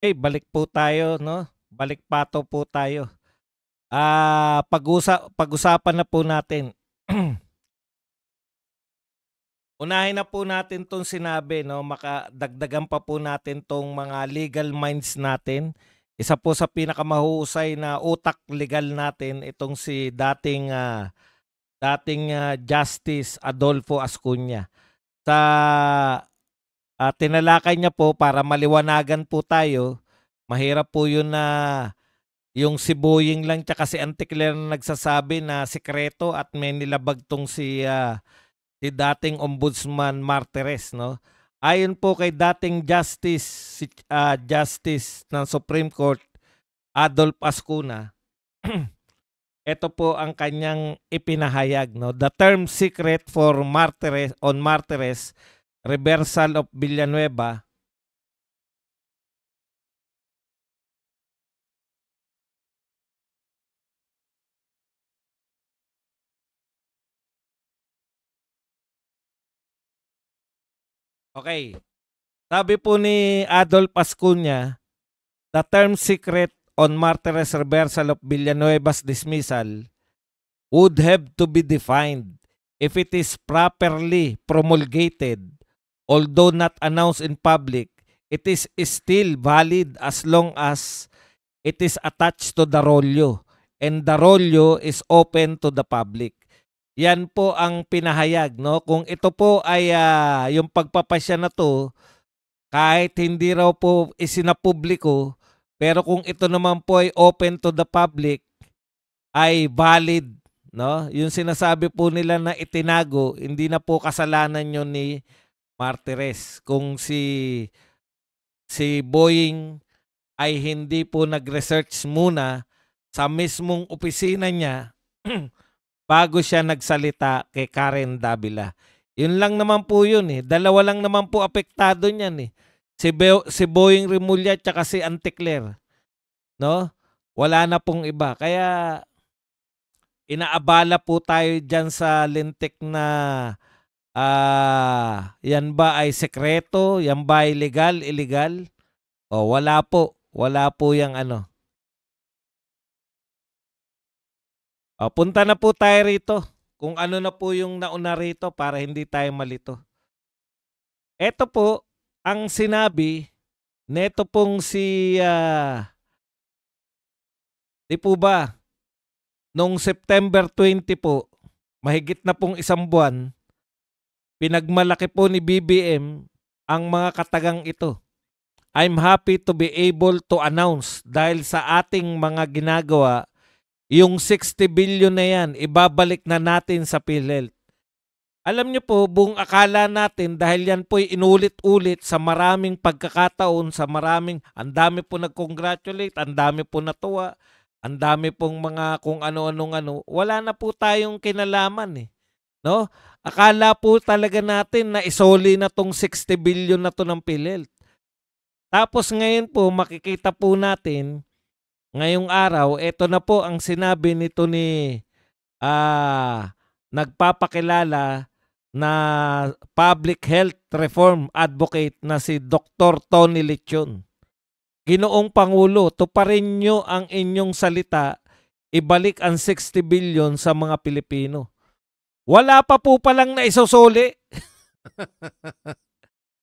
Okay, balik po tayo, no? Balik pato po tayo. Pag-usapan na po natin. Unahin na po natin 'tong sinabi, no? Makadagdagan pa po natin 'tong mga legal minds natin. Isa po sa pinakamahusay na utak legal natin itong si dating Justice Adolfo Ascuña. Sa tinalakay niya po para maliwanagan po tayo, mahirap po 'yun na yung si Boying lang tsaka si Anticler na nagsasabi na sikreto at may nilabag tong si dating Ombudsman Martires, no? Ayon po kay dating Justice ng Supreme Court, Adolf Ascuna, ito po ang kanyang ipinahayag, no? The term secret for Martires, reversal of Villanueva. Okay. Sabi po ni Adolf Ascuna, the term secret on Martires reversal of Villanueva's dismissal would have to be defined if it is properly promulgated. Although not announced in public, it is still valid as long as it is attached to the rolyo and the rolyo is open to the public. Yan po ang pinahayag, no? Kung ito po ay yung pagpapasya na to, kahit hindi raw po isinapubliko, pero kung ito naman po ay open to the public, ay valid, no? Yung sinasabi po nila na itinago, hindi na po kasalanan yun ni Martires. Kung si Boying ay hindi po nag-research muna sa mismong opisina niya bago siya nagsalita kay Karen Davila. Yun lang naman po yun eh. Dalawa lang naman po apektado niyan eh. Si Boying Rimulya at si Anticler. No? Wala na pong iba. Kaya inaabala po tayo dyan sa lintik na yan ba ay sekreto? Yan ba ay legal, illegal? O wala po. Wala po yung ano. O, punta na po tayo rito. Kung ano na po yung nauna rito para hindi tayo malito. Ito po ang sinabi neto pong di po ba, noong September 20 po, mahigit na pong isang buwan, pinagmalaki po ni BBM ang mga katagang ito. I'm happy to be able to announce dahil sa ating mga ginagawa, yung 60 billion na yan, ibabalik na natin sa PhilHealth. Alam niyo po, buong akala natin dahil yan po inulit-ulit sa maraming pagkakataon, ang dami po nag-congratulate, ang dami po natuwa, ang dami pong mga kung ano-anong ano, wala na po tayong kinalaman eh. No? Akala po talaga natin na isoli na tong 60 billion na to ng PhilHealth. Tapos ngayon po, makikita po natin, ngayong araw, ito na po ang sinabi nito ni nagpapakilala na public health reform advocate na si Dr. Tony Lechon. Ginoong Pangulo, tuparin nyo ang inyong salita, ibalik ang 60 billion sa mga Pilipino. Wala pa po palang naisosoli.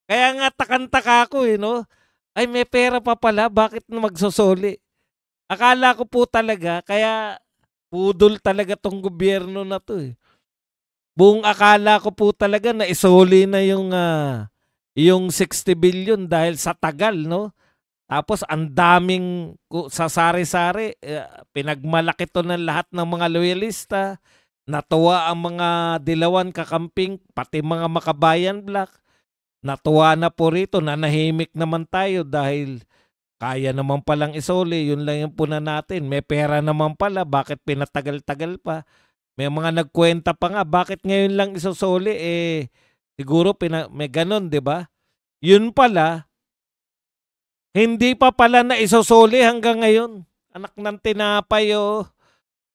Kaya nga takantaka ako eh, no? Ay, may pera pa pala, bakit na magsosoli? Akala ko po talaga, kaya pudol talaga tong gobyerno na to eh. Buong akala ko po talaga na isoli na yung 60 billion dahil sa tagal, no? Tapos ang daming sasari-sari, pinagmalaki to ng lahat ng mga loyalista, natuwa ang mga Dilawan kakamping, pati mga Makabayan Black, natuwa na po rito, nanahimik naman tayo dahil kaya naman palang isoli, yun lang yung puna natin. May pera naman pala, bakit pinatagal-tagal pa? May mga nagkwenta pa nga, bakit ngayon lang isosoli? Siguro may ganon, di ba? Yun pala, hindi pa pala na isosoli hanggang ngayon. Anak ng tinapay, oh.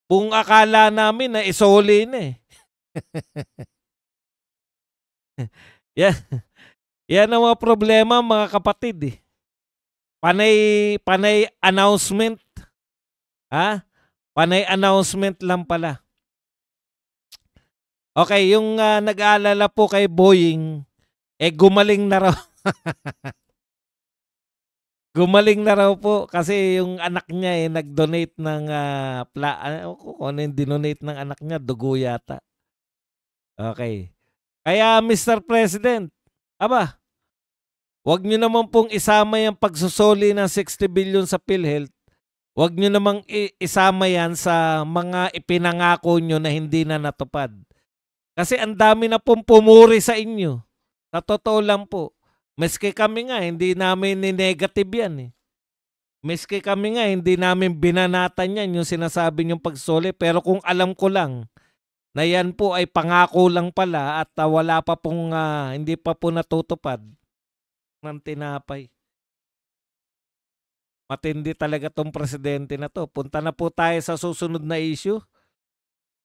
Buong akala namin na isoli na eh. Yan, yan ang mga problema mga kapatid eh. Panay announcement. Ha? Panay announcement lang pala. Okay, yung nag-aalala po kay Boeing, gumaling na raw. Gumaling na raw po kasi yung anak niya nag-donate ng kung ano yung dinonate ng anak niya, dugo yata. Okay. Kaya Mr. President, aba, wag nyo naman pong isama yung pagsusoli ng 60 billion sa PhilHealth. Wag nyo namang isama yan sa mga ipinangako nyo na hindi na natupad. Kasi ang dami na pong pumuri sa inyo. Sa totoo lang po. Maski kami nga, hindi namin ni-negative yan. Maski kami nga, hindi namin binanatan yan yung sinasabi niyong pagsoli. Pero kung alam ko lang na yan po ay pangako lang pala at wala pa pong, hindi pa po natutupad ng tinapay. Matindi talaga tong presidente na to. Punta na po tayo sa susunod na issue.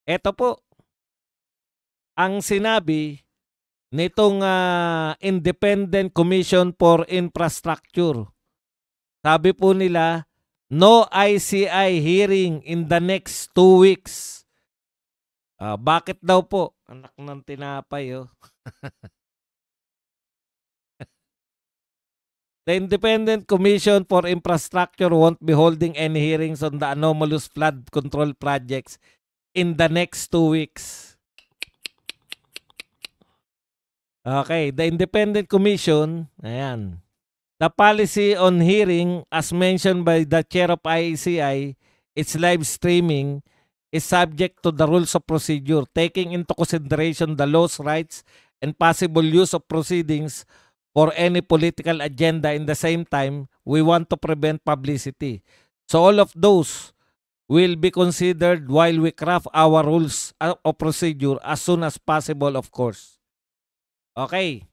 Ito po, ang sinabi nitong Independent Commission for Infrastructure. Sabi po nila, no ICI hearing in the next 2 weeks. Bakit daw po? Anak ng tinapay, oh. The Independent Commission for Infrastructure won't be holding any hearings on the anomalous flood control projects in the next 2 weeks. Okay, the Independent Commission, ayan. The policy on hearing, as mentioned by the chair of ICI, its live streaming is subject to the rules of procedure, taking into consideration the laws, rights, and possible use of proceedings for any political agenda. In the same time, we want to prevent publicity. So all of those will be considered while we craft our rules of procedure as soon as possible, of course. Okay.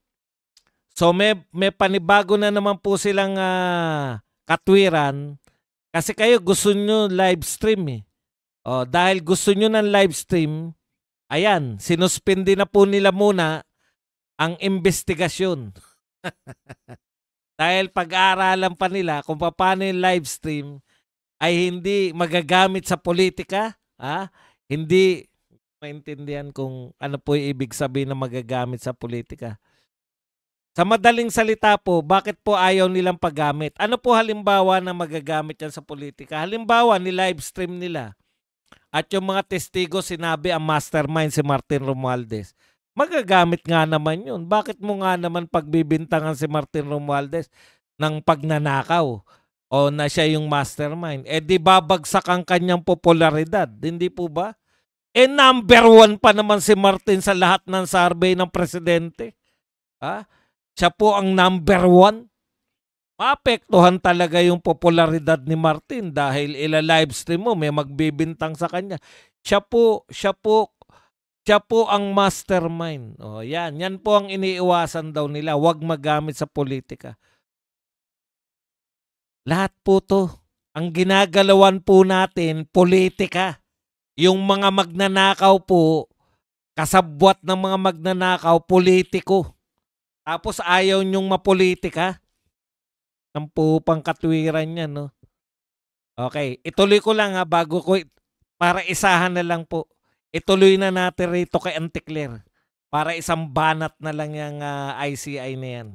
So may panibago na naman po silang katwiran kasi kayo gusto nyo live stream . Dahil gusto nyo ng live stream, ayan, sinuspindi na po nila muna ang investigasyon. Dahil pag-aaralan pa nila kung paano yung live stream ay hindi magagamit sa politika, hindi maintindihan kung ano po yung ibig sabihin na magagamit sa politika. Sa madaling salita po, bakit po ayaw nilang paggamit? Ano po halimbawa na magagamit yan sa politika? Halimbawa, ni live stream nila. At yung mga testigo sinabi ang mastermind si Martin Romualdez. Magagamit nga naman yun. Bakit mo nga naman pagbibintangan si Martin Romualdez ng pagnanakaw o na siya yung mastermind? Di babagsak ang kanyang popularidad. Hindi po ba? Number 1 pa naman si Martin sa lahat ng survey ng presidente. Siya po ang number 1. Maapektuhan talaga yung popularidad ni Martin dahil ila-live stream mo, may magbibintang sa kanya. Siya po ang mastermind. Yan po ang iniiwasan daw nila. Huwag magamit sa politika. Lahat po to, ang ginagalawan po natin, politika. Yung mga magnanakaw po, kasabwat ng mga magnanakaw, politiko. Tapos ayaw nyong mapolitika. Ang pupang katwiran yan, no? Okay, ituloy ko lang bago ko, para isahan na lang po. Ituloy na natin rito kay Anticler. Para isang banat na lang yung ICI na yan.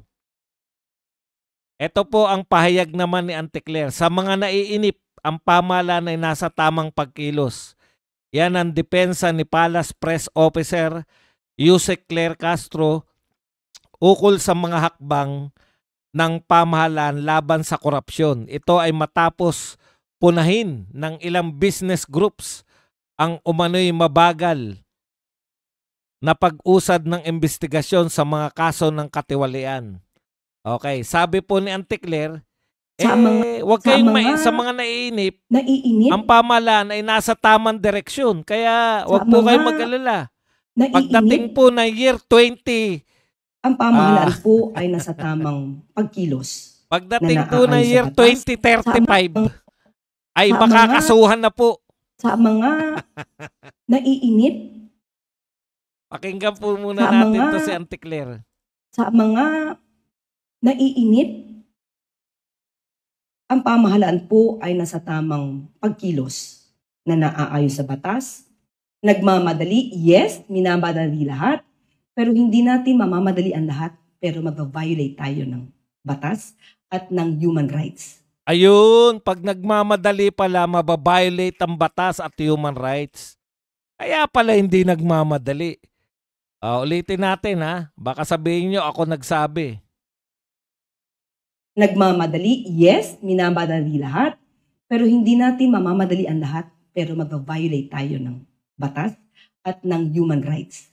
Ito po ang pahayag naman ni Anticler. Sa mga naiinip, ang pamahalaan ay nasa tamang pagkilos. Yan ang depensa ni Palace Press Officer Yusek Claire Castro ukol sa mga hakbang ng pamahalaan laban sa korupsyon. Ito ay matapos punahin ng ilang business groups ang umano'y mabagal na pag-usad ng investigasyon sa mga kaso ng katiwalian. Okay, sabi po ni Anticler, wag kayong sa mga naiinip, ang pamahalaan ay nasa tamang direksyon. Kaya wag po kayong mag-alala. Pagdating po ng year 20, ang pamahalaan po ay nasa tamang pagkilos. Pagdating po ng year 2035, ay makakasuhan na po. Sa mga naiinip, pakinggan po muna natin to si Anticler. Sa mga naiinip, ang pamahalaan po ay nasa tamang pagkilos na naaayon sa batas. Nagmamadali, yes, minamadali lahat, pero hindi natin mamamadali ang lahat, pero mag-violate tayo ng batas at ng human rights. Ayun, pag nagmamadali pala, mababiolate ang batas at human rights. Kaya pala hindi nagmamadali. Ulitin natin ha. Baka sabihin nyo ako nagsabi. Nagmamadali, yes, minamadali lahat, pero hindi natin mamamadali ang lahat, pero mag-violate tayo ng batas at ng human rights.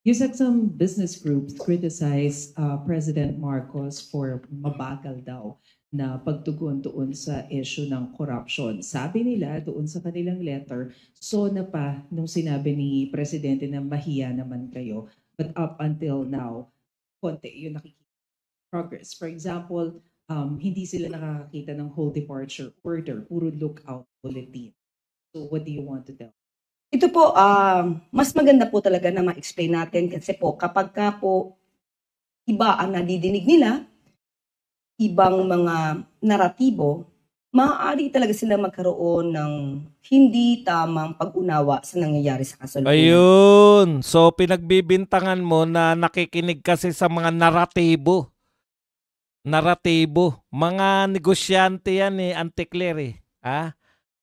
You said some business groups criticize President Marcos for mabagal daw na pagtugon doon sa issue ng corruption. Sabi nila doon sa kanilang letter, so na pa nung sinabi ni Presidente na mahiya naman kayo. But up until now, konti yung nakikita progress. For example, hindi sila nakakakita ng whole departure order, puro lookout bulletin. So what do you want to tell? Ito po, mas maganda po talaga na ma-explain natin kasi po kapag ka po iba ang nadidinig nila, ibang mga naratibo, maaari talaga sila magkaroon ng hindi tamang pag-unawa sa nangyayari sa kasalukuyan. Ayun. So pinagbibintangan mo na nakikinig kasi sa mga naratibo. Naratibo. Mga negosyante yan Antikler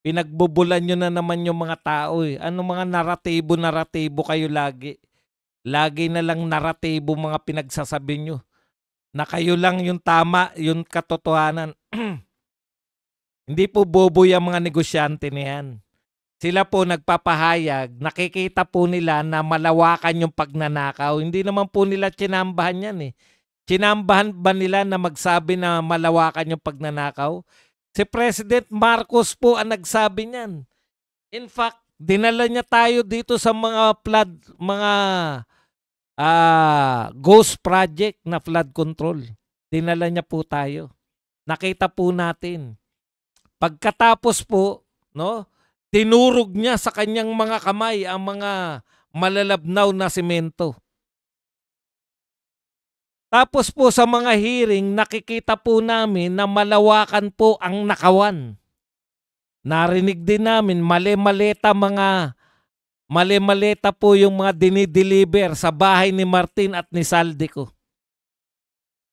Pinagbubulan nyo na naman yung mga tao Ano mga naratibo kayo lagi? Lagi na lang naratibo mga pinagsasabi nyo. Na kayo lang yung tama, yung katotohanan. Hindi po bobo yung mga negosyante niyan. Sila po nagpapahayag, nakikita po nila na malawakan yung pagnanakaw. Hindi naman po nila tsinambahan yan Tsinambahan ba nila na magsabi na malawakan yung pagnanakaw? Si President Marcos po ang nagsabi niyan. In fact, dinala niya tayo dito sa mga ghost project na flood control. Dinala niya po tayo. Nakita po natin. Pagkatapos po, tinurog niya sa kanyang mga kamay ang mga malalabnaw na semento. Tapos po sa mga hearing, nakikita po namin na malawakan po ang nakawan. Narinig din namin mali-maleta po yung mga dinideliver sa bahay ni Martin at ni Saldico.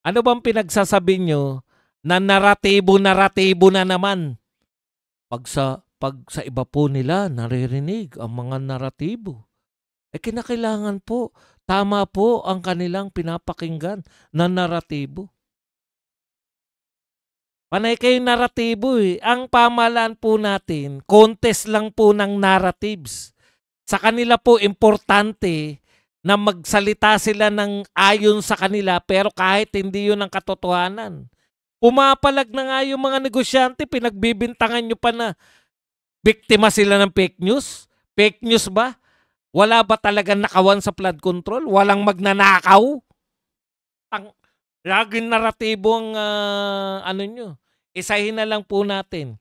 Ano bang pinagsasabi nyo na naratibo na naman? Pag sa iba po nila naririnig ang mga naratibo. Kinakailangan po, tama po ang kanilang pinapakinggan na naratibo. Panay kayo naratibo Ang pamahalaan po natin, contest lang po ng narratives. Sa kanila po importante na magsalita sila ng ayon sa kanila pero kahit hindi yun ang katotohanan. Pumapalag na nga yung mga negosyante, pinagbibintangan nyo pa na biktima sila ng fake news. Fake news ba? Wala ba talagang nakawan sa flood control? Walang magnanakaw? Laging naratibo ang nyo. Isahin na lang po natin.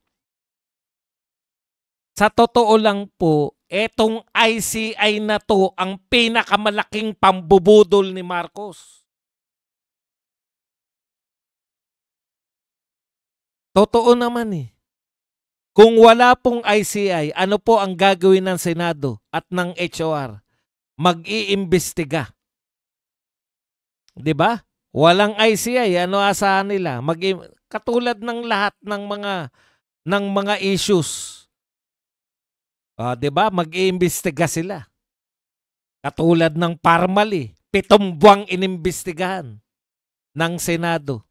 Sa totoo lang po, etong ICI na to ang pinakamalaking pambubudol ni Marcos. Totoo naman Kung wala pong ICI, ano po ang gagawin ng Senado at ng HOR? Mag-iimbestiga. 'Di ba? Walang ICI, ano asahan nila? Katulad ng lahat ng mga issues. 'Di ba? Mag-iimbestiga sila. Katulad ng Parmali, 7 buwang inimbestigahan ng Senado.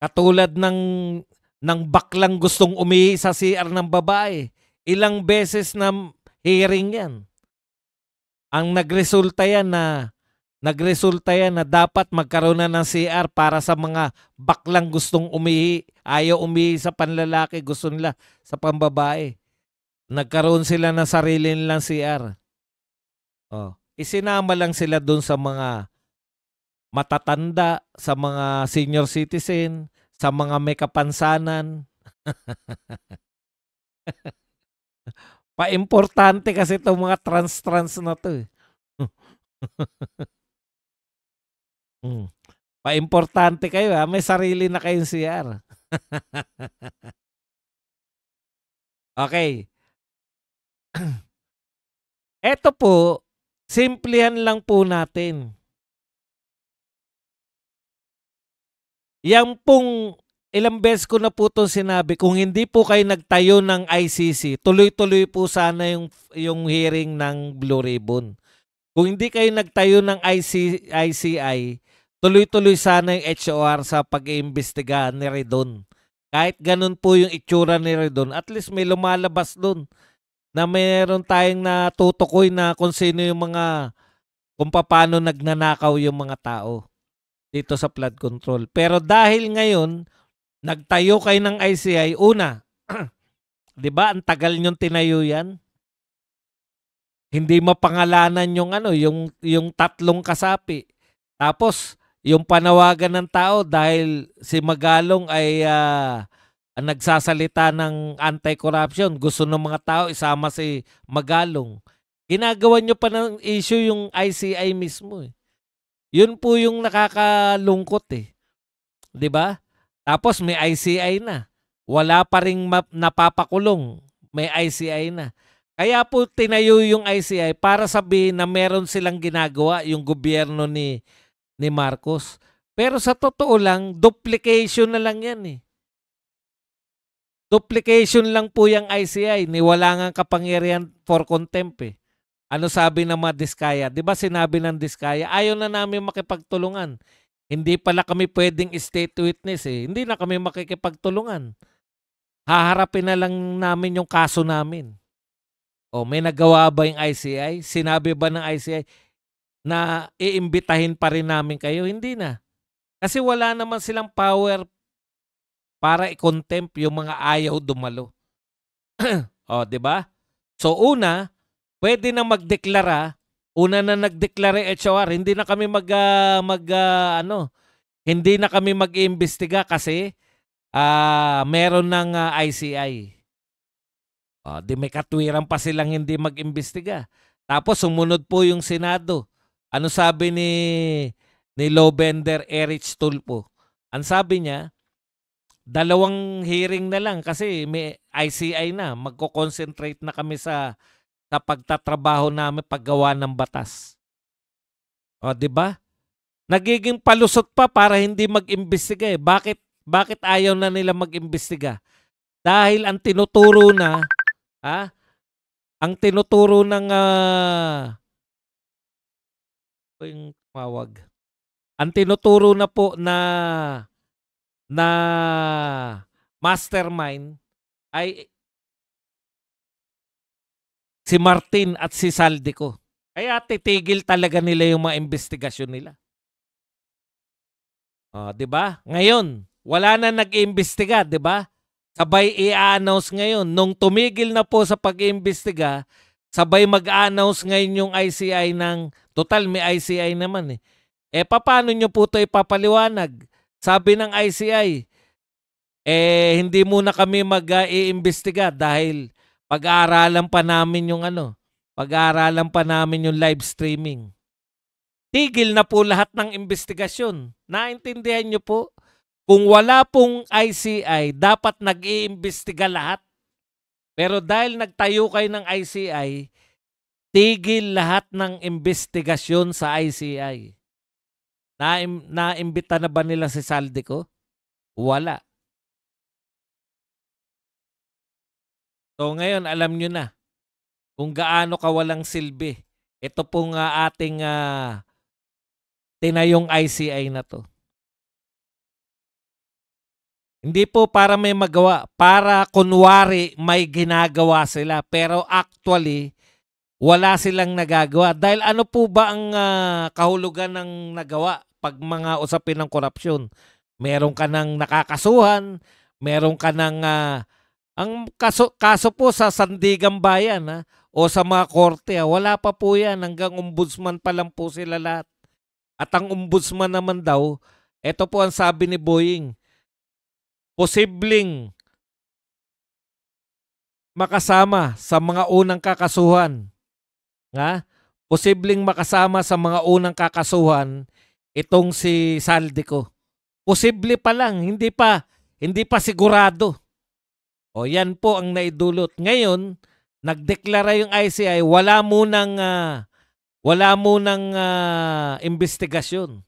Katulad ng baklang gustong umihi sa CR ng babae. Ilang beses na hearing yan. Ang nagresulta yan na dapat magkaroon na ng CR para sa mga baklang gustong umihi. Ayaw umihi sa panlalaki, gusto nila sa pambabae. Nagkaroon sila ng sarili nilang CR. Isinama lang sila dun sa mga matatanda, sa mga senior citizen, sa mga may kapansanan. Pa-importante kasi itong mga trans na to Pa-importante kayo may sarili na kayong CR. Okay. Eto po, simplehan lang po natin. Yang pong ilang beses ko na po itong sinabi, kung hindi po kayo nagtayo ng ICC, tuloy-tuloy po sana yung hearing ng Blue Ribbon. Kung hindi kayo nagtayo ng ICI, tuloy-tuloy sana yung HOR sa pag-iimbestiga ni Redon. Kahit ganun po yung itsura ni Redon, at least may lumalabas dun na mayroon tayong natutukoy na kung sino yung mga, kung paano nagnanakaw yung mga tao dito sa flood control. Pero dahil ngayon, nagtayo kayo ng ICI, una, di ba, ang tagal nyong tinayo yan? Hindi mapangalanan yung tatlong kasapi. Tapos, yung panawagan ng tao dahil si Magalong ay ang nagsasalita ng anti-corruption, gusto ng mga tao isama si Magalong. Ginagawa nyo pa ng issue yung ICI mismo eh. Yun po yung nakakalungkot eh. 'Di ba? Tapos may ICI na. Wala pa ring napapakulong. May ICI na. Kaya po tinayo yung ICI para sabihin na meron silang ginagawa yung gobyerno ni Marcos. Pero sa totoo lang, duplication na lang yan eh. Duplication lang po yung ICI. Wala nga kapangyarihan for contempt eh. Ano sabi ng mga Diskaya? Di ba sinabi ng Diskaya, ayaw na namin makipagtulungan. Hindi pala kami pwedeng state witness eh. Hindi na kami makikipagtulungan. Haharapin na lang namin yung kaso namin. O may nagawa ba yung ICI? Sinabi ba ng ICI na iimbitahin pa rin namin kayo? Hindi na. Kasi wala naman silang power para i-contempt yung mga ayaw dumalo. O, di ba? So una, pwede na magdeklara. Una na nagdeklara HOR, hindi na kami hindi na kami mag-iimbestiga kasi meron ng ICI. Di may katwiran pa silang hindi mag-imbestiga. Tapos sumunod po yung Senado. Ano sabi ni Lowbender Erich Tulfo? Ang sabi niya, 2 hearing na lang kasi may ICI na. Magko-concentrate na kami sa pagtatrabaho namin paggawa ng batas. O, di ba? Nagiging palusot pa para hindi mag-imbestiga eh. Bakit ayaw na nila mag-imbestiga? Dahil ang tinuturo na, ang tinuturo ng yung tawag. Ang tinuturo na po na mastermind ay si Martin at si Saldico. Kaya titigil talaga nila yung mga investigasyon nila. 'Di ba? Ngayon, wala na nag-iimbestiga, 'di ba? Sabay i-announce ngayon nung tumigil na po sa pag-iimbestiga, sabay mag-announce ngayon yung ICI ng total may ICI naman eh. Paano nyo po 'to ipapaliwanag? Sabi ng ICI, hindi muna kami mag-iimbestiga dahil pag-aaralan pa namin yung live streaming. Tigil na po lahat ng investigasyon. Naintindihan nyo po? Kung wala pong ICI, dapat nag-iimbestiga lahat. Pero dahil nagtayo kayo ng ICI, tigil lahat ng investigasyon sa ICI. Naimbita na ba nila si Saldico? Wala. So ngayon, alam nyo na kung gaano kawalang silbi. Ito pong ating tinayong ICI na to. Hindi po para may magawa, para kunwari may ginagawa sila. Pero actually, wala silang nagagawa. Dahil ano po ba ang kahulugan ng nagawa pag mga usapin ng korupsyon? Meron ka ng nakakasuhan, meron ka ng ang kaso po sa Sandigan Bayan o sa mga korte, wala pa po yan. Hanggang ombudsman pa lang po sila lahat. At ang ombudsman naman daw, ito po ang sabi ni Boying, posibleng makasama sa mga unang kakasuhan. Posibleng makasama sa mga unang kakasuhan itong si Saldico. Posible pa lang, hindi pa hindi pa sigurado. O yan po ang naidulot. Ngayon, nagdeklara yung ICI, wala munang investigasyon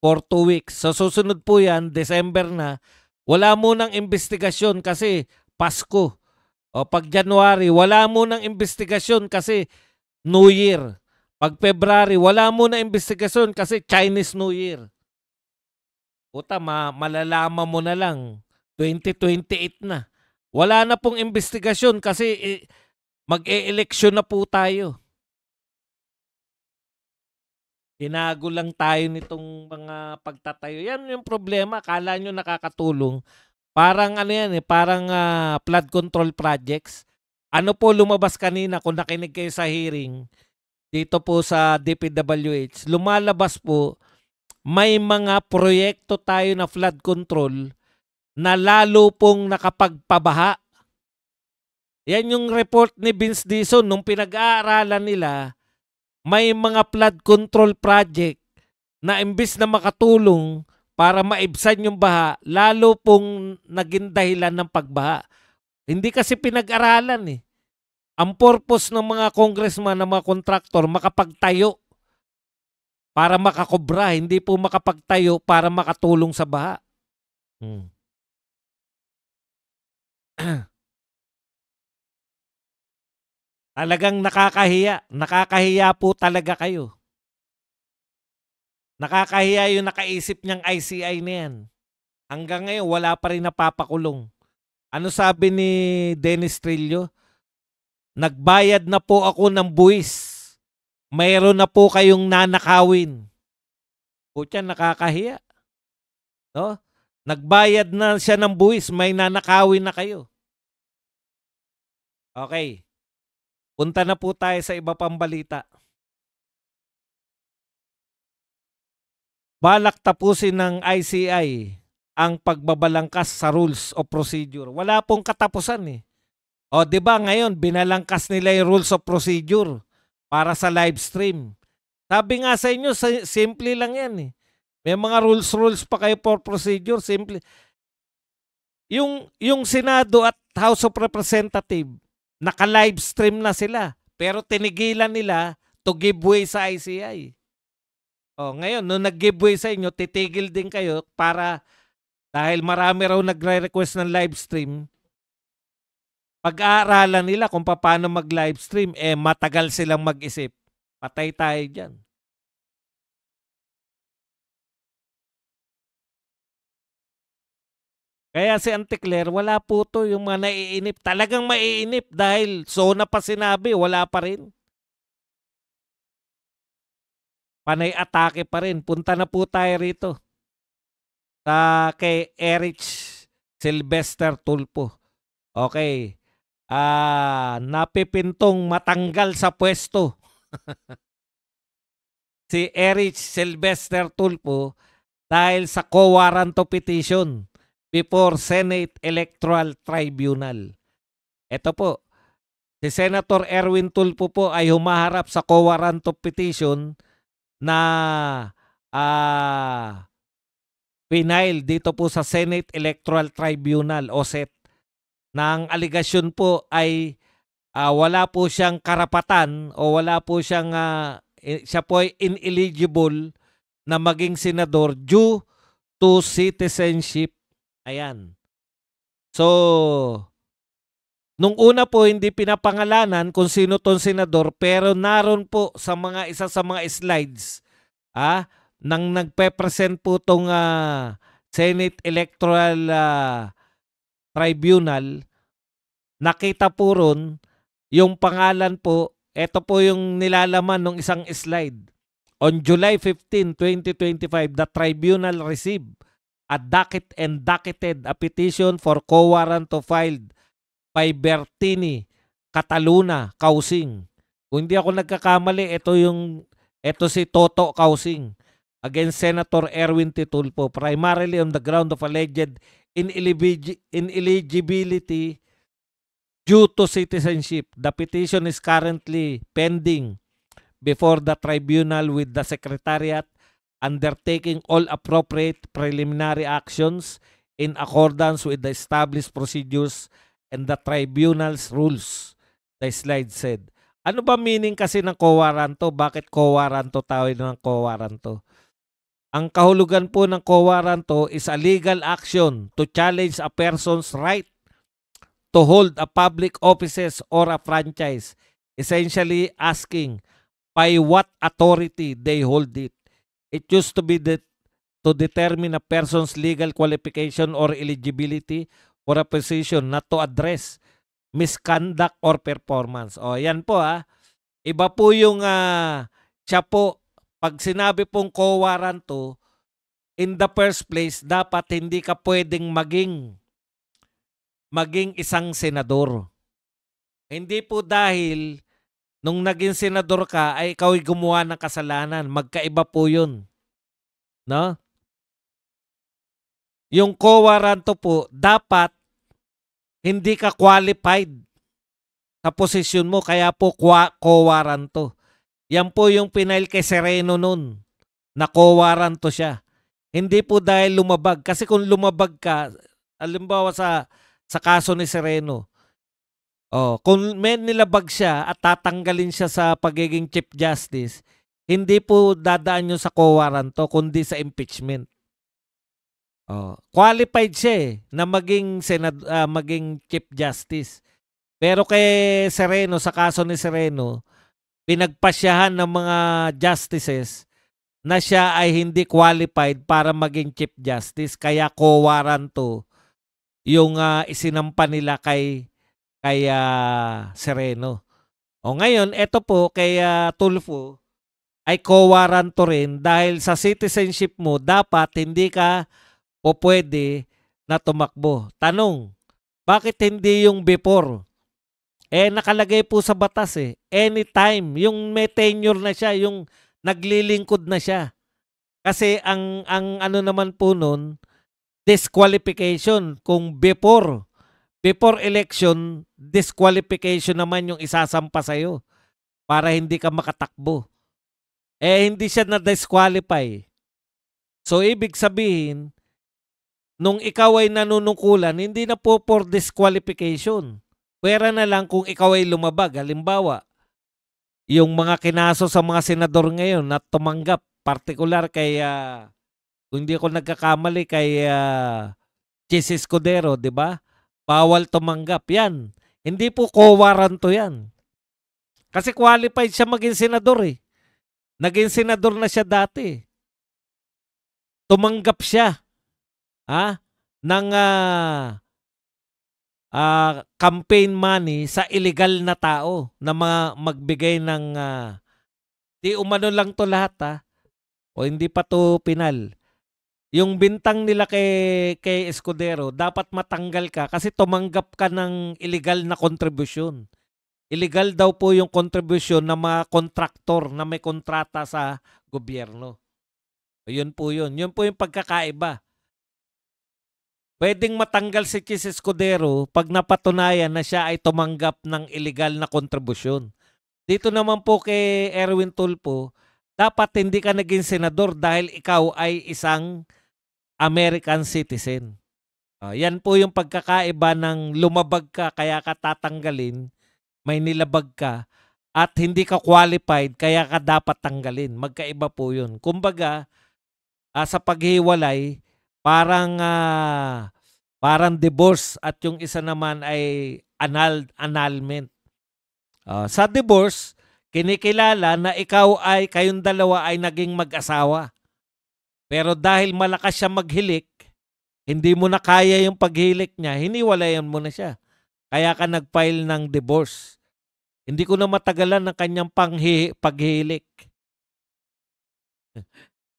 for 2 weeks. So susunod po yan, December na, wala munang investigasyon kasi Pasko. O pag January, wala munang investigasyon kasi New Year. Pag February, wala munang investigasyon kasi Chinese New Year. Puta, malalaman mo na lang, 2028 na. Wala na pong investigasyon kasi mag-e-eleksyon na po tayo. Tinago lang tayo nitong mga pagtatayo. Yan yung problema. Akala nyo nakakatulong. Parang ano yan parang flood control projects. Ano po lumabas kanina kung nakinig kayo sa hearing dito po sa DPWH. Lumalabas po, may mga proyekto tayo na flood control na lalo pong nakapagpabaha. Yan yung report ni Vince Dizon nung pinag-aaralan nila. May mga flood control project na imbis na makatulong para maibsan yung baha, lalo pong naging dahilan ng pagbaha. Hindi kasi pinag-aralan eh. Ang purpose ng mga congressman, ng mga kontraktor, makapagtayo para makakobra, hindi po makapagtayo para makatulong sa baha. Talagang nakakahiya. Nakakahiya po talaga kayo. Nakakahiya yung nakaisip niyang ICI na yan. Hanggang ngayon, wala pa rin napapakulong. Ano sabi ni Dennis Trillo? Nagbayad na po ako ng buwis. Mayroon na po kayong nanakawin. Putya, nakakahiya. No? Nagbayad na siya ng buwis. May nanakawin na kayo. Okay. Punta na po tayo sa iba pang balita. Balak tapusin ng ICI ang pagbabalangkas sa rules of procedure. Wala pong katapusan eh. O, di ba ngayon, binalangkas nila yung rules of procedure para sa live stream. Sabi nga sa inyo, simple lang yan eh. May mga rules pa kayo for procedure, simple. Yung Senado at House of Representatives, naka-live stream na sila. Pero tinigilan nila to give way sa ICI. O, ngayon, nung nag-give way sa inyo, titigil din kayo para, dahil marami raw nagre-request ng live stream, pag-aaralan nila kung paano mag-live stream, matagal silang mag-isip. Patay tayo dyan. Kaya si Auntie Claire, wala po to yung mga naiinip. Talagang maiinip dahil SONA pa sinabi, wala pa rin. Panay atake pa rin. Punta na po tayo rito. Kay Erich Sylvester Tulfo. Okay. Napipintong matanggal sa pwesto. Si Erich Sylvester Tulfo dahil sa co-warrant of petition before Senate Electoral Tribunal. Ito po, si Senator Erwin Tulfo po ay humaharap sa co-warrant of petition na final dito po sa Senate Electoral Tribunal o SET. Na ang aligasyon po ay wala po siyang karapatan o wala po siyang siya po ay ineligible na maging senador due to citizenship. Ayan. So, nung una po hindi pinapangalanan kung sino tong senador, pero naroon po sa isa sa mga slides nang nagpe-present po tong Senate Electoral Tribunal, nakita po ron yung pangalan po, ito po yung nilalaman ng isang slide. On July 15, 2025, the tribunal received a docket and docketed a petition for co-warrant filed by Bertini Cataluna Causing. Kung hindi ako nagkakamali, ito si Toto Causing against Senator Erwin T. Tulfo, primarily on the ground of alleged ineligibility due to citizenship. The petition is currently pending before the tribunal with the Secretariat undertaking all appropriate preliminary actions in accordance with the established procedures and the tribunal's rules, the slide said. Ano ba meaning kasi ng quo warranto? Bakit quo warranto tawag ng quo warranto? Ang kahulugan po ng quo warranto is a legal action to challenge a person's right to hold a public offices or a franchise, essentially asking by what authority they hold it. It used to be to determine a person's legal qualification or eligibility for a position, not to address misconduct or performance. O, yan po Iba po yung siya po, pag sinabi pong quo warranto, in the first place, dapat hindi ka pwedeng maging isang senador. Hindi po dahil nung naging senador ka ay ikaw ay gumawa ng kasalanan. Magkaiba po yun. No? Yung quo warranto po, dapat hindi ka qualified sa posisyon mo, kaya po quo warranto. Yan po yung pinail kay Sereno nun, na quo warranto siya. Hindi po dahil lumabag. Kasi kung lumabag ka, halimbawa sa kaso ni Sereno, kung may nilabag siya at tatanggalin siya sa pagiging Chief Justice, hindi po dadaan yun sa quo warranto, kundi sa impeachment. Qualified siya na maging maging Chief Justice. Pero kay Sereno, sa kaso ni Sereno, pinagpasyahan ng mga justices na siya ay hindi qualified para maging Chief Justice, kaya quo warranto yung isinampa nila kay Sereno. Ngayon, ito po kay Tulfo ay quo warranto rin dahil sa citizenship mo dapat hindi ka po pwede na tumakbo. Tanong, bakit hindi yung before? Nakalagay po sa batas anytime, yung may tenure na siya, yung naglilingkod na siya. Kasi ang ano naman po nun, disqualification. Kung before election, disqualification naman yung isasampa sa'yo para hindi ka makatakbo. Hindi siya na-disqualify. So, ibig sabihin, nung ikaw ay nanunungkulan, hindi na po for disqualification. Pwera na lang kung ikaw ay lumabag. Halimbawa, yung mga kinaso sa mga senador ngayon na tumanggap, partikular kay, kung hindi ako nagkakamali, kay Chis Escudero, di ba? Bawal tumanggap. Yan. Hindi po quo warranto yan. Kasi qualified siya maging senador Naging senador na siya dati. Tumanggap siya ng campaign money sa illegal na tao na magbigay ng di umano lang to lahat o hindi pa to pinal. Yung bintang nila kay Escudero, dapat matanggal ka kasi tumanggap ka ng illegal na kontribusyon. Illegal daw po yung kontribusyon ng mga kontraktor na may kontrata sa gobyerno. Yun po yun. Yun po yung pagkakaiba. Pwedeng matanggal si Chis Escudero pag napatunayan na siya ay tumanggap ng illegal na kontribusyon. Dito naman po kay Erwin Tulfo, dapat hindi ka naging senador dahil ikaw ay isang American citizen. Yan po yung pagkakaiba ng lumabag ka kaya ka tatanggalin, may nilabag ka, at hindi ka qualified kaya ka dapat tanggalin. Magkaiba po yun. Kumbaga, sa paghiwalay, parang divorce at yung isa naman ay annulment. Sa divorce, kinikilala na kayong dalawa ay naging mag-asawa. Pero dahil malakas siya maghilik, hindi mo na kaya yung paghilik niya, hiniwalayan mo na siya. Kaya ka nag-file ng divorce. Hindi ko na matagalan ng kanyang paghilik.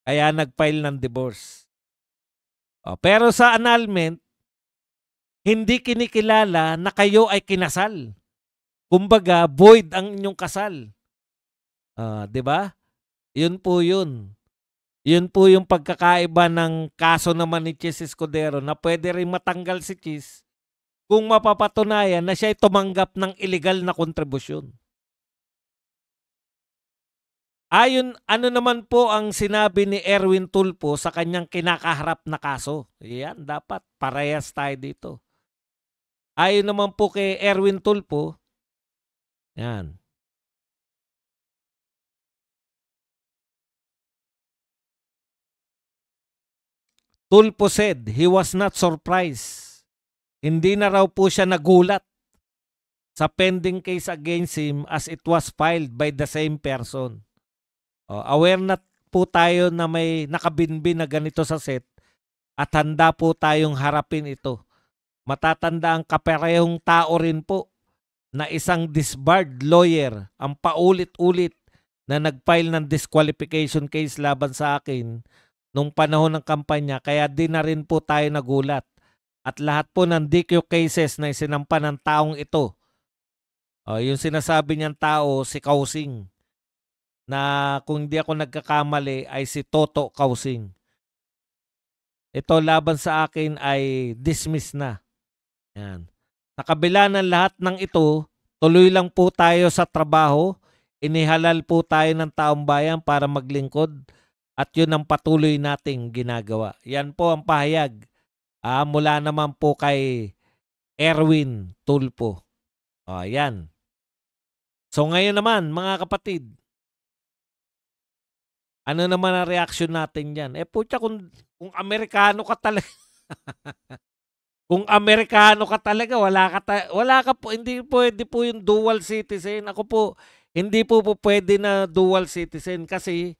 Kaya nag-file ng divorce. Pero sa annulment, hindi kinikilala na kayo ay kinasal. Kumbaga, void ang inyong kasal. 'Di ba? Yun po yun. Yun po yung pagkakaiba ng kaso naman ni Chis Escudero na pwede rin matanggal si Chis kung mapapatunayan na siya ay tumanggap ng illegal na kontribusyon. Ayon, ano naman po ang sinabi ni Erwin Tulfo sa kanyang kinakaharap na kaso? Yan, dapat parehas tayo dito. Ayon naman po kay Erwin Tulfo, yan. Tulfo said he was not surprised. Hindi na raw po siya nagulat sa pending case against him as it was filed by the same person. Aware na po tayo na may nakabinbin na ganito sa set at handa po tayong harapin ito. Matatanda ang kaparehong tao rin po na isang disbarred lawyer ang paulit-ulit na nag-file ng disqualification case laban sa akin nung panahon ng kampanya, kaya di na rin po tayo nagulat. At lahat po ng DQ cases na isinampa ng taong ito, yung sinasabi niyang tao, si Kausing, na kung di ako nagkakamali ay si Toto Kausing. Ito laban sa akin ay dismiss na. Yan. Sa kabila ng lahat ng ito, tuloy lang po tayo sa trabaho. Inihalal po tayo ng taong bayan para maglingkod at yun ang patuloy nating ginagawa. Yan po ang pahayag mula naman po kay Erwin Tulfo. Yan. So ngayon naman mga kapatid, ano naman ang reaction natin dyan? Putya, kung Amerikano ka talaga, kung Amerikano ka talaga, wala ka po, hindi pwede po yung dual citizen. Ako po, hindi po pwede na dual citizen kasi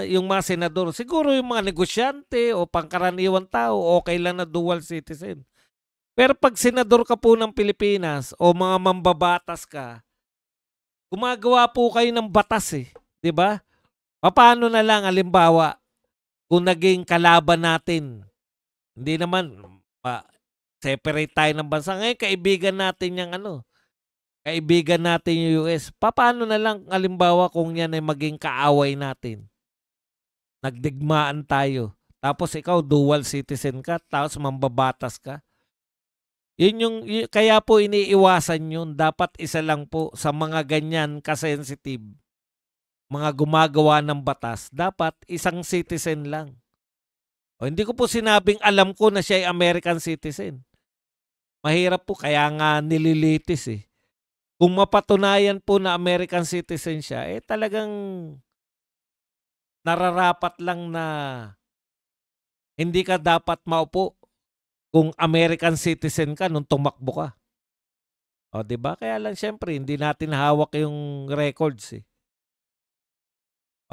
yung mga senador, siguro yung mga negosyante o pangkaraniwang tao, okay lang na dual citizen. Pero pag senador ka po ng Pilipinas o mga mambabatas ka, gumagawa po kayo ng batas eh. 'Di ba? Paano na lang, halimbawa, kung naging kalaban natin, hindi naman, separate tayo ng bansa. Ngayon, kaibigan natin yung kaibigan natin yung US. Paano na lang, halimbawa, kung yan ay maging kaaway natin? Nagdigmaan tayo. Tapos ikaw, dual citizen ka, tapos mambabatas ka. Kaya po iniiwasan yun. Dapat isa lang po sa mga ganyan kasensitive, mga gumagawa ng batas, dapat isang citizen lang. Hindi ko po sinabing alam ko na siya ay American citizen. Mahirap po, kaya nga nililitis eh. Kung mapatunayan po na American citizen siya, talagang nararapat lang na hindi ka dapat maupo kung American citizen ka nung tumakbo ka. 'Di ba? Kaya lang syempre hindi natin hawak yung records eh.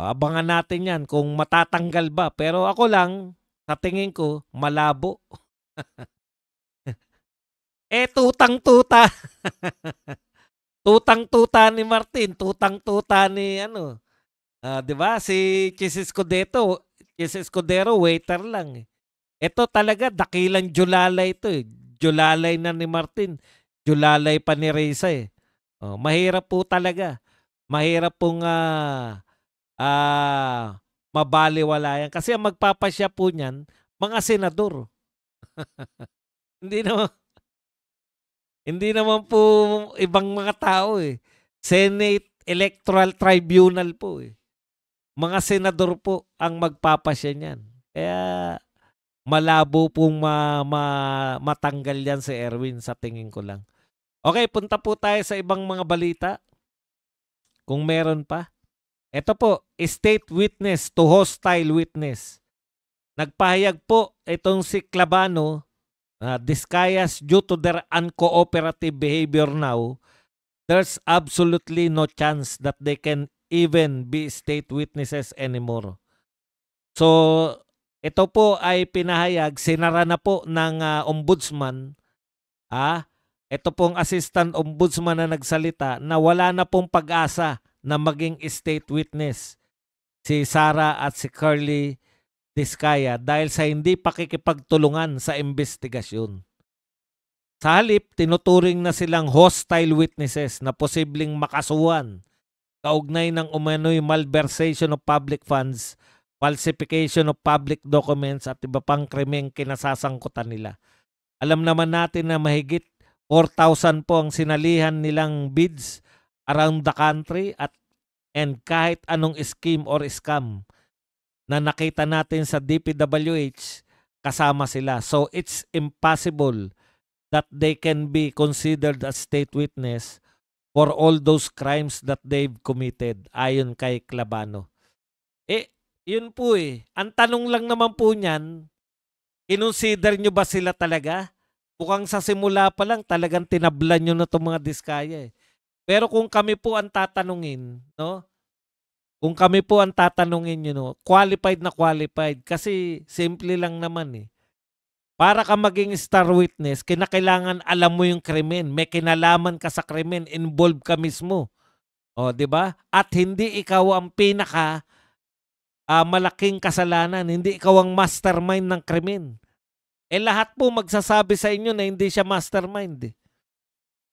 Abangan natin 'yan kung matatanggal ba, pero ako lang sa tingin ko malabo. Tutang-tuta. Tutang-tuta ni Martin, tutang-tuta ni 'di ba? Si Chis Escudero waiter lang eh. Ito talaga, dakilang julalay ito eh. Julalay na ni Martin. Julalay pa ni Reza eh. Mahirap po talaga. Mahirap pong mabaliwalayan. Kasi ang magpapasya po niyan, mga senador. Hindi naman po ibang mga tao eh. Senate Electoral Tribunal po eh. Mga senador po ang magpapasya niyan. Kaya malabo pong matanggal yan si Erwin sa tingin ko lang. Okay, punta po tayo sa ibang mga balita. Kung meron pa. Ito po, state witness to hostile witness. Nagpahayag po itong si Clabano, Discayas, due to their uncooperative behavior now, there's absolutely no chance that they can even be state witnesses anymore. So, ito po ay pinahayag, sinara na po ng ombudsman. Ito pong assistant ombudsman na nagsalita na wala na pong pag-asa na maging state witness si Sara at si Curly Discaya dahil sa hindi pakikipagtulungan sa investigasyon. Sa halip, tinuturing na silang hostile witnesses na posibleng makasuhan kaugnay ng umano'y malversation of public funds, falsification of public documents at iba pang krimeng kinasasangkutan nila. Alam naman natin na mahigit 4,000 po ang sinalihan nilang bids around the country at and kahit anong scheme or scam na nakita natin sa DPWH, kasama sila. So it's impossible that they can be considered as state witness for all those crimes that they've committed, ayon kay Clabano. Yun po eh. Ang tanong lang naman po niyan, kinonsider nyo ba sila talaga? Mukhang sa simula pa lang talagang tinablan nyo na itong mga diskaya eh. Pero kung kami po ang tatanungin, no? Kung kami po ang tatanungin, qualified na qualified. Kasi simple lang naman eh. Para ka maging star witness, kinakailangan alam mo yung krimen. May kinalaman ka sa krimen, involved ka mismo. O, di ba? At hindi ikaw ang pinaka malaking kasalanan. Hindi ikaw ang mastermind ng krimen. Lahat po magsasabi sa inyo na hindi siya mastermind.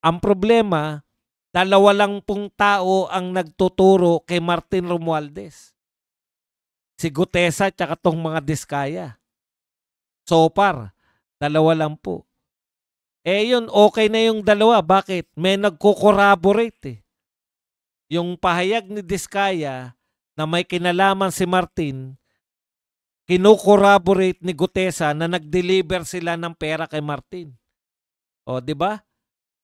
Ang problema, dalawa lang pong tao ang nagtuturo kay Martin Romualdez. Si Gutesa at tong mga diskaya. So far, dalawa lang po. Yun, okay na yung dalawa. Bakit? May nagko-corroborate eh. Yung pahayag ni Diskaya na may kinalaman si Martin, kino-corroborate ni Gutesa na nag-deliver sila ng pera kay Martin. O, di ba?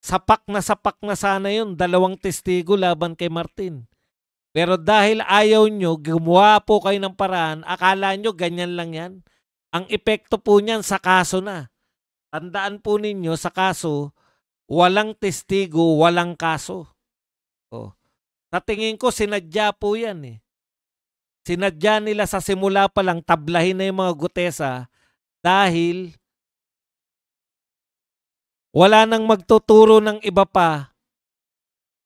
Sapak na sana yun, dalawang testigo laban kay Martin. Pero dahil ayaw nyo, gumawa po kayo ng paraan, akala nyo ganyan lang yan. Ang epekto po niyan sa kaso na. Tandaan po ninyo, sa kaso, walang testigo, walang kaso. O, sa tingin ko, sinadya po yan eh. Sinadya nila sa simula pa lang, tablahin na yung mga Gutesa dahil wala nang magtuturo ng iba pa,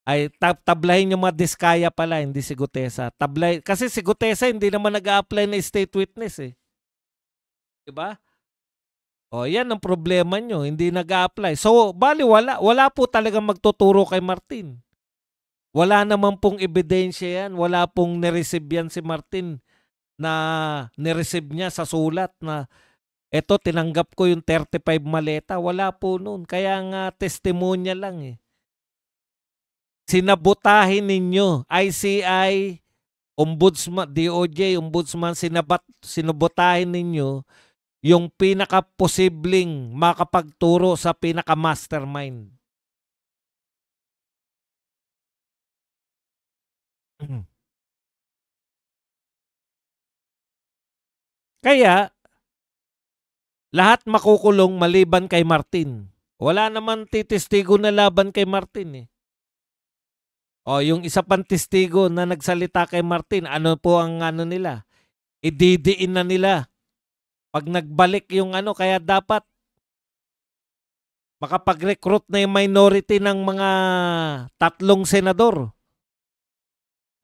ay tablahin yung mga diskaya pala, hindi si Gutesa. Kasi si Gutesa hindi naman nag-a-apply na state witness eh. Diba? O yan ang problema nyo, hindi nag-a-apply. So, bali wala po talagang magtuturo kay Martin. Wala naman pong ebidensya yan, wala pong nireceive yan si Martin na nireceive niya sa sulat na eto, tinanggap ko yung 35 maleta. Wala po nun. Kaya nga, testimonya lang eh. Sinabotahin ninyo. ICI, Ombudsman, DOJ, Ombudsman, sinabotahin ninyo yung pinaka-posibleng makapagturo sa pinaka-mastermind. Kaya, lahat makukulong maliban kay Martin. Wala naman testigo na laban kay Martin eh. O yung isa pang testigo na nagsalita kay Martin, ano po ang ano nila? Ididiin na nila. Pag nagbalik yung kaya dapat makapag-recruit na yung minority ng mga 3 senador.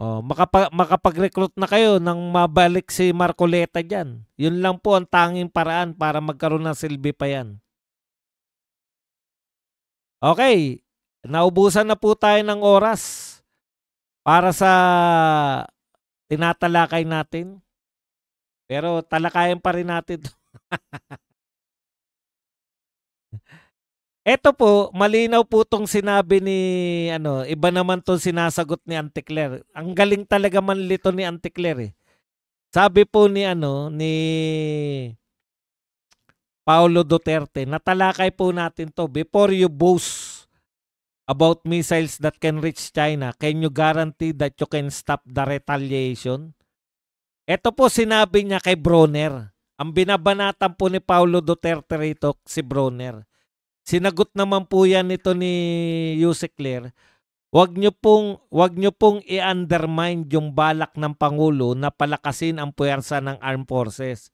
O, makapag-recruit na kayo nang mabalik si Marcoleta dyan. Yun lang po ang tanging paraan para magkaroon ng silbi pa yan. Okay, naubusan na po tayo ng oras para sa tinatalakay natin. Pero talakayan pa rin natin. Ito po, malinaw po itong sinabi ni, iba naman itong sinasagot ni Auntie Claire. Ang galing talaga manlito ni Auntie Claire eh. Sabi po ni, ni Paulo Duterte, natalakay po natin to. Before you boast about missiles that can reach China, can you guarantee that you can stop the retaliation? Ito po sinabi niya kay Bronner. Ang binabanatan po ni Paulo Duterte rito, si Bronner. Sinagot naman po yan ito ni Yuse Claire. Huwag nyo pong i-undermine yung balak ng Pangulo na palakasin ang puwersa ng Armed Forces.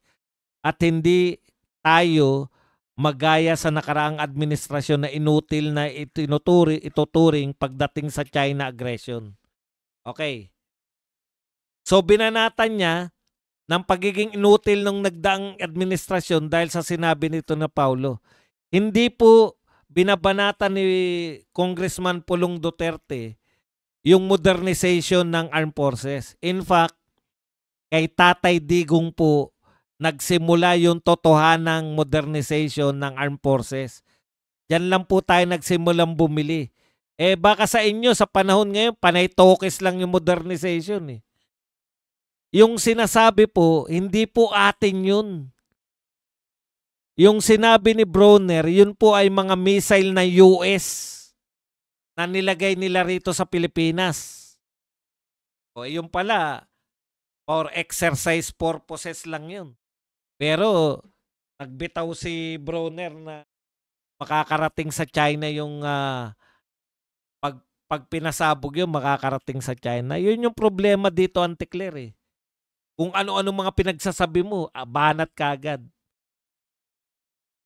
At hindi tayo magaya sa nakaraang administrasyon na inutil na ituturing pagdating sa China aggression. Okay. So binanatan niya ng pagiging inutil ng nagdaang administrasyon dahil sa sinabi nito na Paulo. Hindi po binabanatan ni Congressman Pulong Duterte yung modernization ng Armed Forces. In fact, kay Tatay Digong po nagsimula yung totohanang modernization ng Armed Forces. Diyan lang po tayo nagsimulang bumili. Baka sa inyo, sa panahon ngayon, panay tokes lang yung modernization eh. Yung sinasabi po, hindi po atin yun. Yung sinabi ni Bronner, yun po ay mga missile na US na nilagay nila rito sa Pilipinas. Yung pala, for exercise purposes lang yun. Pero, nagbitaw si Bronner na makakarating sa China yung pag pinasabog yun, makakarating sa China. Yun yung problema dito, Auntie Claire eh. Kung ano-ano mga pinagsasabi mo, banat ka agad.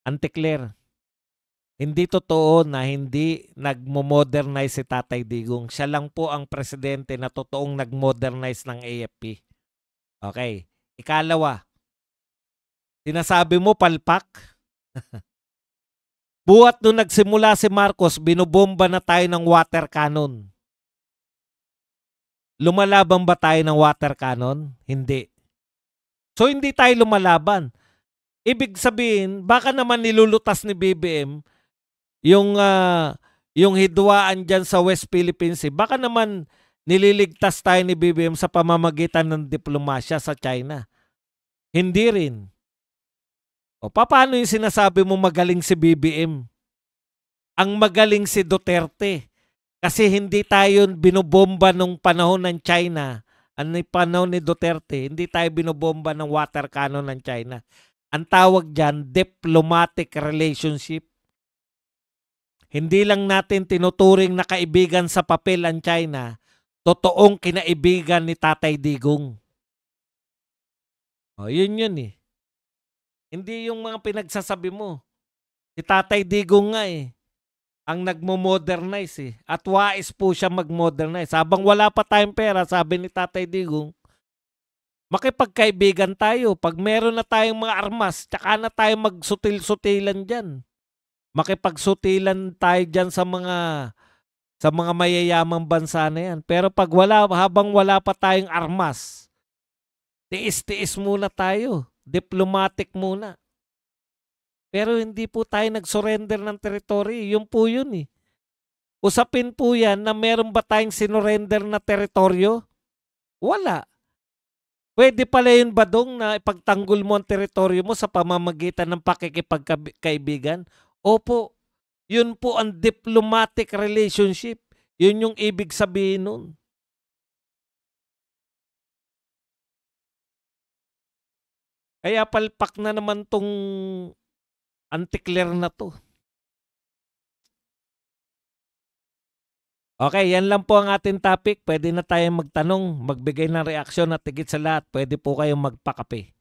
Auntie Claire, hindi totoo na hindi nagmo-modernize si Tatay Digong. Siya lang po ang presidente na totoong nag-modernize ng AFP. Okay. Ikalawa, sinasabi mo palpak? Buhat nung nagsimula si Marcos, binubomba na tayo ng water cannon. Lumalaban ba tayo ng water cannon? Hindi. So hindi tayo lumalaban. Ibig sabihin, baka naman nilulutas ni BBM yung hidwaan dyan sa West Philippines Sea. Baka naman nililigtas tayo ni BBM sa pamamagitan ng diplomasya sa China. Hindi rin. O paano yung sinasabi mo magaling si BBM? Ang magaling si Duterte. Kasi hindi tayo binobomba nung panahon ng China. Ang panahon ni Duterte, hindi tayo binobomba ng water cannon ng China. Ang tawag dyan, diplomatic relationship. Hindi lang natin tinuturing na kaibigan sa papel ang China, totoong kinaibigan ni Tatay Digong. O, yun eh. Hindi yung mga pinagsasabi mo. Si Tatay Digong nga ang nagmo-modernize At wais po siya mag-modernize. Habang wala pa tayong pera, sabi ni Tatay Digong, makipagkaibigan tayo. Pag meron na tayong mga armas, tsaka na tayo magsutil-sutilan dyan. Makipagsutilan tayo dyan sa mga mayayamang bansa na yan. Pero habang wala pa tayong armas, tiis-tiis muna tayo. Diplomatic muna. Pero hindi po tayo nag-surrender ng teritoryo. Yun po yun Usapin po yan na meron ba tayong sinurrender na teritoryo? Wala. Pwede pala yun ba dong na ipagtanggol mo ang teritoryo mo sa pamamagitan ng pakikipagkaibigan? Opo. Yun po ang diplomatic relationship. Yun yung ibig sabihin nun. Kaya palpak na naman tong Auntie Claire na to. Okay, yan lang po ang ating topic. Pwede na tayong magtanong, magbigay ng reaksyon at higit sa lahat, pwede po kayong magpakape.